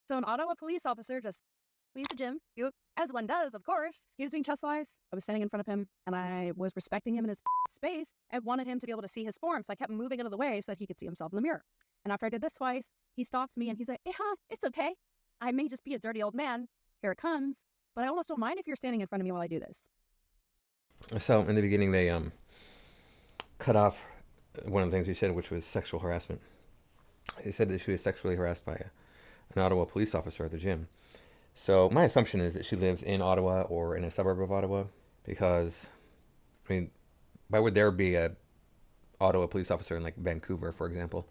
So an Ottawa police officer just leaves the gym, as one does, of course. He was doing chest flies. I was standing in front of him, and I was respecting him in his space and wanted him to be able to see his form, so I kept moving out of the way so that he could see himself in the mirror. And after I did this twice, he stops me, and he's like, yeah, it's okay. I may just be a dirty old man. Here it comes. But I almost don't mind if you're standing in front of me while I do this. So in the beginning, they cut off one of the things you said, which was sexual harassment. He said that she was sexually harassed by an Ottawa police officer at the gym. So my assumption is that she lives in Ottawa or in a suburb of Ottawa, because, I mean, why would there be a Ottawa police officer in like Vancouver, for example?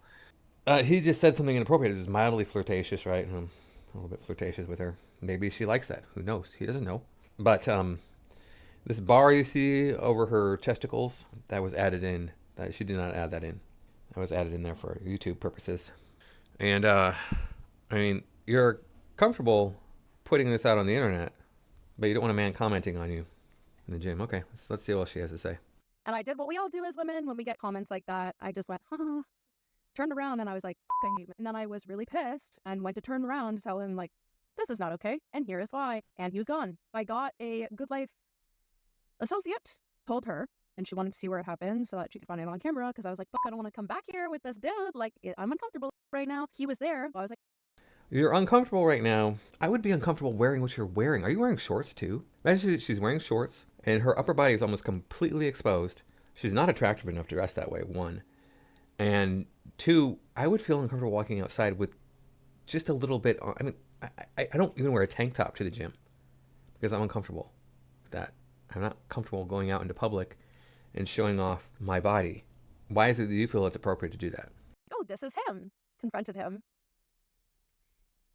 He just said something inappropriate. It was mildly flirtatious, right? A little bit flirtatious with her. Maybe she likes that. Who knows? He doesn't know. But this bar you see over her testicles, that was added in. That she did not add that in. That was added in there for YouTube purposes. And I mean, you're comfortable putting this out on the internet, but you don't want a man commenting on you in the gym. Okay, let's see what she has to say. And I did what we all do as women when we get comments like that. I just went, ha, turned around, and I was like, and then I was really pissed and went to turn around to tell him, like, this is not okay, and here is why. And he was gone. I got a Good Life associate, told her, and she wanted to see where it happened so that she could find it on camera, because I was like, fuck, I don't want to come back here with this dude. Like, I'm uncomfortable right now. He was there. I was like, you're uncomfortable right now. I would be uncomfortable wearing what you're wearing. Are you wearing shorts too? Imagine she's wearing shorts and her upper body is almost completely exposed. She's not attractive enough to dress that way, one. And two, I would feel uncomfortable walking outside with just a little bit on. I mean, I don't even wear a tank top to the gym because I'm uncomfortable with that. I'm not comfortable going out into public and showing off my body. Why is it that you feel it's appropriate to do that? oh, this is him. Confronted him.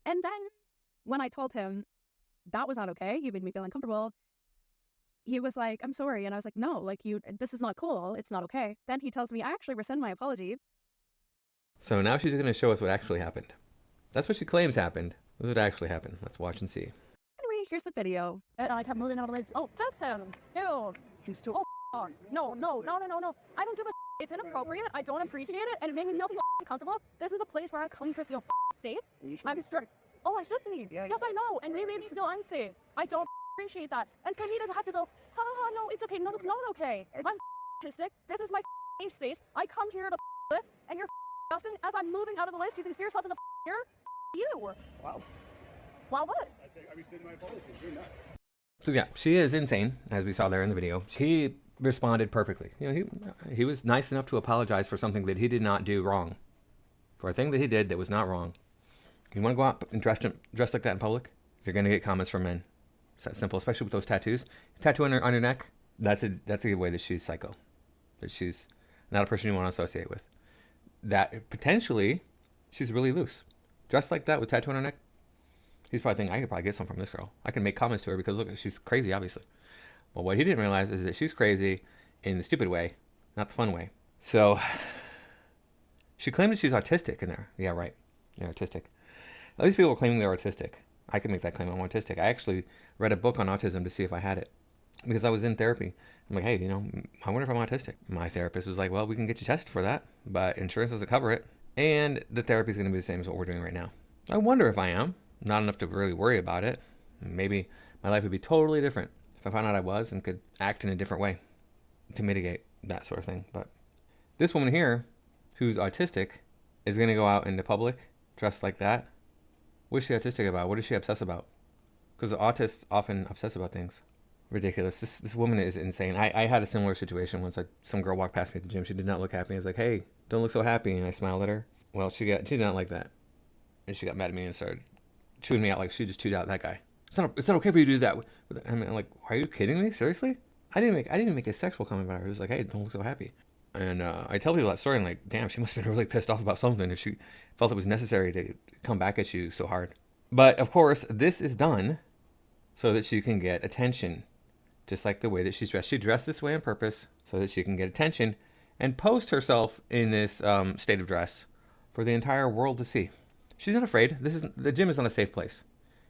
And then when I told him that was not okay, you made me feel uncomfortable, he was like, I'm sorry. And I was like, no, like, this is not cool. It's not okay. Then he tells me, I actually rescind my apology. So now she's going to show us what actually happened. That's what she claims happened. This is what actually happened. Let's watch and see. Anyway, here's the video. And I kept moving out of the way. Oh, that's him. Dude. She's still. Oh, no. I don't give a. It's inappropriate. I don't appreciate it. And it made me feel uncomfortable. This is a place where I come to feel safe. I'm sure. Oh, I should be. Yeah, yes, I know. And maybe it's still unsafe. I don't appreciate that. And for me to have to go, no, it's okay. No, it's not okay. I'm autistic. This is my safe space. I come here to live, and you're disgusting. As I'm moving out of the list, you can see yourself in the mirror. You. Wow. Wow, what? I rescind my apology. You're nuts. So yeah, she is insane, as we saw there in the video. He responded perfectly. You know, he was nice enough to apologize for something that he did not do wrong, for a thing that he did that was not wrong. You want to go out and dress like that in public? You're going to get comments from men. It's that simple, especially with those tattoos. Tattoo on her neck. That's a way that she's psycho. That she's not a person you want to associate with. That potentially she's really loose. Dressed like that with tattoo on her neck. He's probably thinking, I could probably get some from this girl. I can make comments to her because look, she's crazy, obviously. Well, what he didn't realize is that she's crazy in the stupid way, not the fun way. So she claimed that she's autistic in there. Yeah, right. Yeah, autistic. At least people are claiming they're autistic. I can make that claim. I'm autistic. I actually read a book on autism to see if I had it because I was in therapy. I'm like, hey, I wonder if I'm autistic. My therapist was like, well, we can get you tested for that, but insurance doesn't cover it. And the therapy is going to be the same as what we're doing right now. I wonder if I am. Not enough to really worry about it. Maybe my life would be totally different if I found out I was and could act in a different way to mitigate that sort of thing. But this woman here, who's autistic, is going to go out into public dressed like that. What is she autistic about? What does she obsess about? Because autists often obsess about things. Ridiculous. This woman is insane. I had a similar situation once. Some girl walked past me at the gym. She did not look happy. I was like, hey, don't look so happy. And I smiled at her. Well, she did not like that. And she got mad at me and started chewing me out like she just chewed out that guy. It's not okay for you to do that. I mean, I'm like, are you kidding me? Seriously? I didn't make a sexual comment about her. It was like, hey, don't look so happy. And I tell people that story and like, damn, she must have been really pissed off about something if she felt it was necessary to come back at you so hard. But of course, this is done so that she can get attention, just like the way that she's dressed. She dressed this way on purpose so that she can get attention and post herself in this state of dress for the entire world to see. She's not afraid. The gym is not a safe place.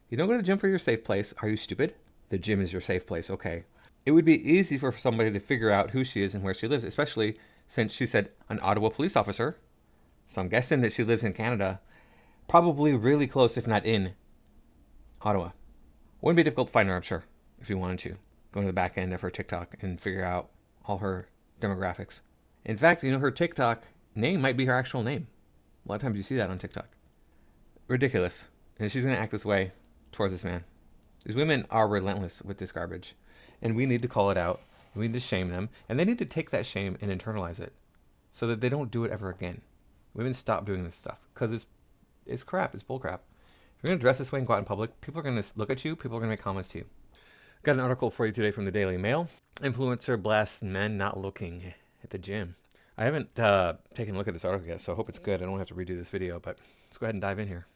You don't go to the gym for your safe place. Are you stupid? The gym is your safe place. Okay. It would be easy for somebody to figure out who she is and where she lives, especially since she said an Ottawa police officer. So I'm guessing that she lives in Canada, probably really close, if not in Ottawa. Wouldn't be difficult to find her, I'm sure, if you wanted to. Go to the back end of her TikTok and figure out all her demographics. In fact, you know, her TikTok name might be her actual name. A lot of times you see that on TikTok. Ridiculous. And she's going to act this way towards this man. These women are relentless with this garbage. And we need to call it out. We need to shame them. And they need to take that shame and internalize it so that they don't do it ever again. Women stop doing this stuff because it's crap. It's bull crap. If you're going to dress this way and go out in public, people are going to look at you. People are going to make comments to you. Got an article for you today from the Daily Mail. Influencer blasts men not looking at the gym. I haven't taken a look at this article yet, so I hope it's good. I don't have to redo this video, but let's go ahead and dive in here.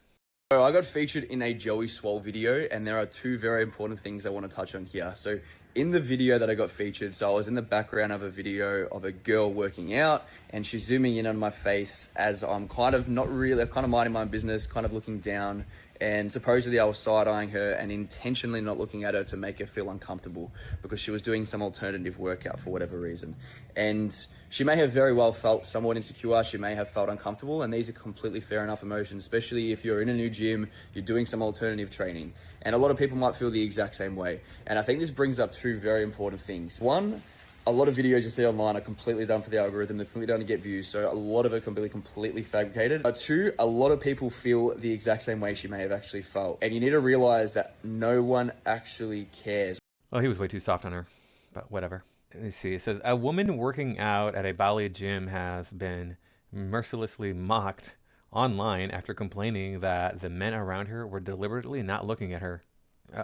So I got featured in a Joey Swole video, and there are two very important things I want to touch on here. So in the video that I got featured, so I was in the background of a video of a girl working out, and she's zooming in on my face as I'm kind of minding my business, kind of looking down. And supposedly I was side-eyeing her and intentionally not looking at her to make her feel uncomfortable because she was doing some alternative workout for whatever reason. And she may have very well felt somewhat insecure. She may have felt uncomfortable, and these are completely fair enough emotions, especially if you're in a new gym, you're doing some alternative training. And a lot of people might feel the exact same way. And I think this brings up two very important things. One, a lot of videos you see online are completely done for the algorithm. They're completely done to get views. So a lot of it can be completely fabricated. Two, a lot of people feel the exact same way she may have actually felt. And you need to realize that no one actually cares. Well, he was way too soft on her, but whatever. Let's see. It says, a woman working out at a Bali gym has been mercilessly mocked online after complaining that the men around her were deliberately not looking at her.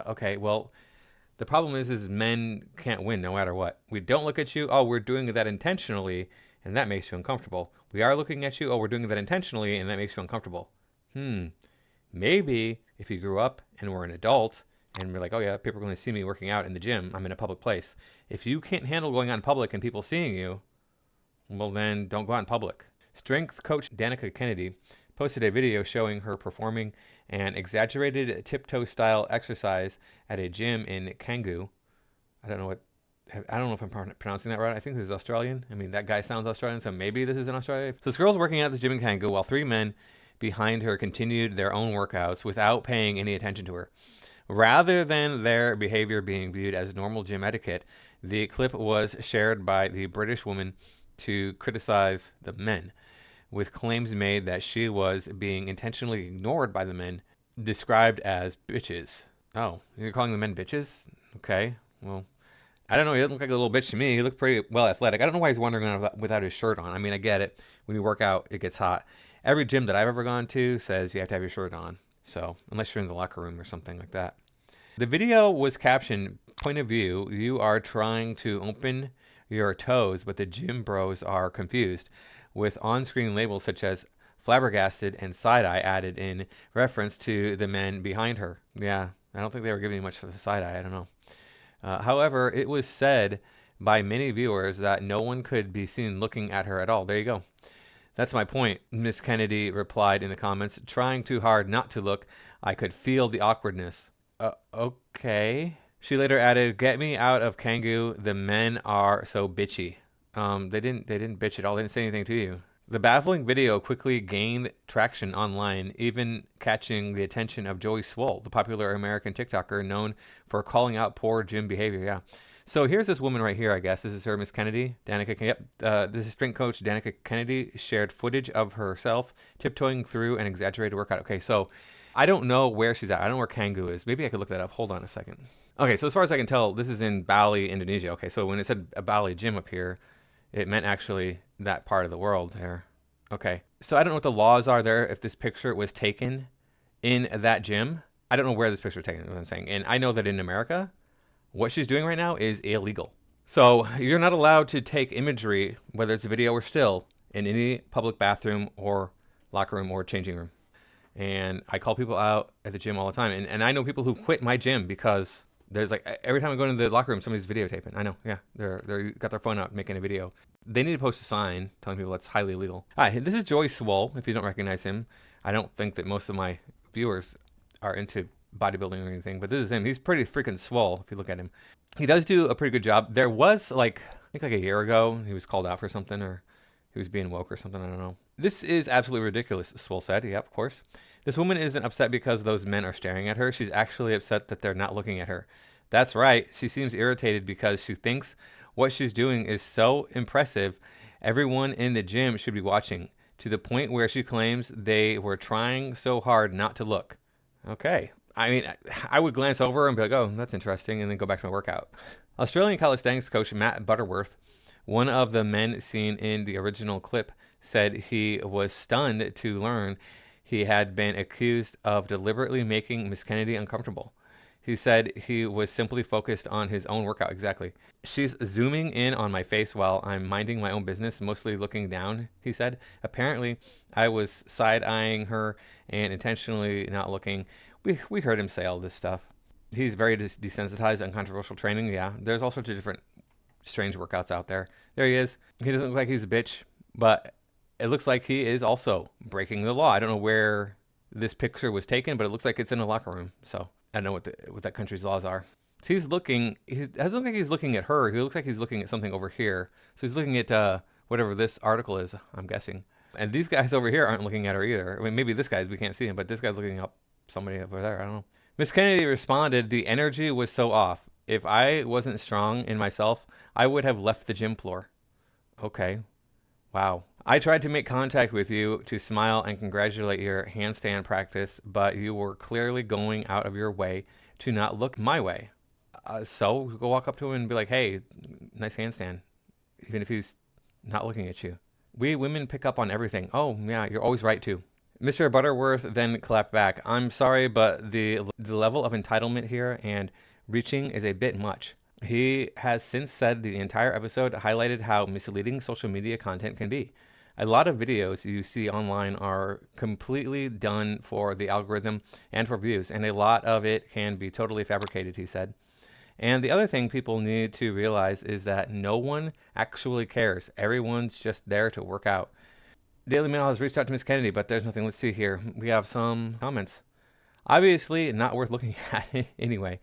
Okay, well, the problem is men can't win no matter what. We don't look at you. Oh, we're doing that intentionally, and that makes you uncomfortable. We are looking at you. Oh, we're doing that intentionally, and that makes you uncomfortable. Maybe if you grew up and were an adult, and we're like, oh yeah, people are going to see me working out in the gym. I'm in a public place. If you can't handle going out in public and people seeing you, well then don't go out in public. Strength coach Danica Kennedy posted a video showing her performing an exaggerated tiptoe style exercise at a gym in Canggu. I don't know if I'm pronouncing that right. I think this is Australian. I mean, that guy sounds Australian, so maybe this is in Australia. So this girl's working out at this gym in Canggu while three men behind her continued their own workouts without paying any attention to her. Rather than their behavior being viewed as normal gym etiquette, the clip was shared by the British woman to criticize the men, with claims made that she was being intentionally ignored by the men, described as bitches. Oh, you're calling the men bitches? Okay, well, I don't know. He doesn't look like a little bitch to me. He looked pretty well athletic. I don't know why he's wandering around without his shirt on. I mean, I get it. When you work out, it gets hot. Every gym that I've ever gone to says you have to have your shirt on. So, unless you're in the locker room or something like that. The video was captioned, point of view, you are trying to open your toes, but the gym bros are confused, with on-screen labels such as flabbergasted and side-eye added in reference to the men behind her. Yeah, I don't think they were giving you much for the side-eye. I don't know. However, it was said by many viewers that no one could be seen looking at her at all. There you go. That's my point, Miss Kennedy replied in the comments. Trying too hard not to look, I could feel the awkwardness. Okay. She later added, get me out of Canggu. The men are so bitchy. They didn't bitch at all. They didn't say anything to you. The baffling video quickly gained traction online, even catching the attention of Joey Swole, the popular American TikToker known for calling out poor gym behavior. Yeah. So here's this woman right here, I guess. This is her, Miss Kennedy. Danica, this is strength coach Danica Kennedy shared footage of herself tiptoeing through an exaggerated workout. Okay, so I don't know where she's at. I don't know where Canggu is. Maybe I could look that up. Hold on a second. Okay, so as far as I can tell, this is in Bali, Indonesia. Okay, so when it said a Bali gym up here, it meant actually that part of the world there. Okay, so I don't know what the laws are there if this picture was taken in that gym. I don't know where this picture was taken, is what I'm saying. And I know that in America, what she's doing right now is illegal. So you're not allowed to take imagery, whether it's a video or still, in any public bathroom or locker room or changing room. And I call people out at the gym all the time. And I know people who quit my gym because there's like, every time I go into the locker room, somebody's videotaping. I know, yeah, they're got their phone out making a video. They need to post a sign telling people that's highly illegal. All right, this is Joey Swole, if you don't recognize him. I don't think that most of my viewers are into bodybuilding or anything, but this is him. He's pretty freaking swole if you look at him. He does do a pretty good job. There was I think a year ago, he was called out for something, or he was being woke or something, I don't know. This is absolutely ridiculous, Swole said. Yeah, of course. This woman isn't upset because those men are staring at her. She's actually upset that they're not looking at her. That's right. She seems irritated because she thinks what she's doing is so impressive. Everyone in the gym should be watching, to the point where she claims they were trying so hard not to look. Okay. I mean, I would glance over and be like, oh, that's interesting, and then go back to my workout. Australian calisthenics coach Matt Butterworth, one of the men seen in the original clip, said he was stunned to learn he had been accused of deliberately making Miss Kennedy uncomfortable. He said he was simply focused on his own workout. Exactly. She's zooming in on my face while I'm minding my own business, mostly looking down, he said. Apparently, I was side-eyeing her and intentionally not looking. We heard him say all this stuff. He's very desensitized on controversial training. Yeah, there's all sorts of different strange workouts out there. There he is. He doesn't look like he's a bitch, but it looks like he is also breaking the law. I don't know where this picture was taken, but it looks like it's in a locker room. So I don't know what that country's laws are. So he's looking. He doesn't look like he's looking at her. He looks like he's looking at something over here. So he's looking at whatever this article is, I'm guessing. And these guys over here aren't looking at her either. I mean, maybe this guy's, we can't see him, but this guy's looking up somebody over there. I don't know. Miss Kennedy responded, the energy was so off. If I wasn't strong in myself, I would have left the gym floor. Okay. Wow. I tried to make contact with you to smile and congratulate your handstand practice, but you were clearly going out of your way to not look my way. So go walk up to him and be like, hey, nice handstand, even if he's not looking at you. We women pick up on everything. Oh, yeah, you're always right, too. Mr. Butterworth then clapped back. I'm sorry, but the level of entitlement here and reaching is a bit much. He has since said the entire episode highlighted how misleading social media content can be. A lot of videos you see online are completely done for the algorithm and for views, and a lot of it can be totally fabricated, he said. And the other thing people need to realize is that no one actually cares. Everyone's just there to work out. Daily Mail has reached out to Miss Kennedy, but there's nothing. Let's see here. We have some comments. Obviously, not worth looking at anyway.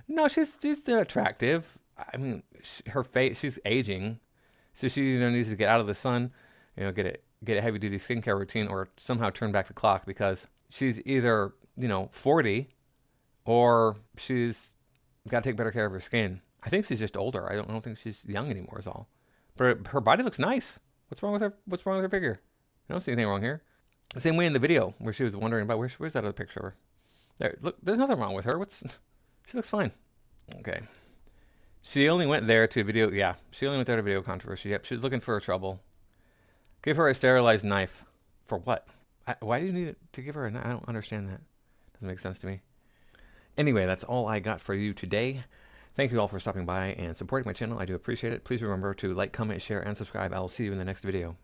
No, she's attractive. I mean, her face, she's aging. So she either needs to get out of the sun, get a heavy duty skincare routine, or somehow turn back the clock, because she's either, 40 or she's got to take better care of her skin. I think she's just older. I don't think she's young anymore is all. But her body looks nice. What's wrong with her figure? I don't see anything wrong here. The same way in the video where she was wondering about where's that other picture of her? There, look, there's nothing wrong with her. She looks fine. Okay. She only went there to video. Yeah, she only went there to video controversy. Yep, she's looking for trouble. Give her a sterilized knife. For what? Why do you need to give her a knife? I don't understand that. Doesn't make sense to me. Anyway, that's all I got for you today. Thank you all for stopping by and supporting my channel. I do appreciate it. Please remember to like, comment, share, and subscribe. I will see you in the next video.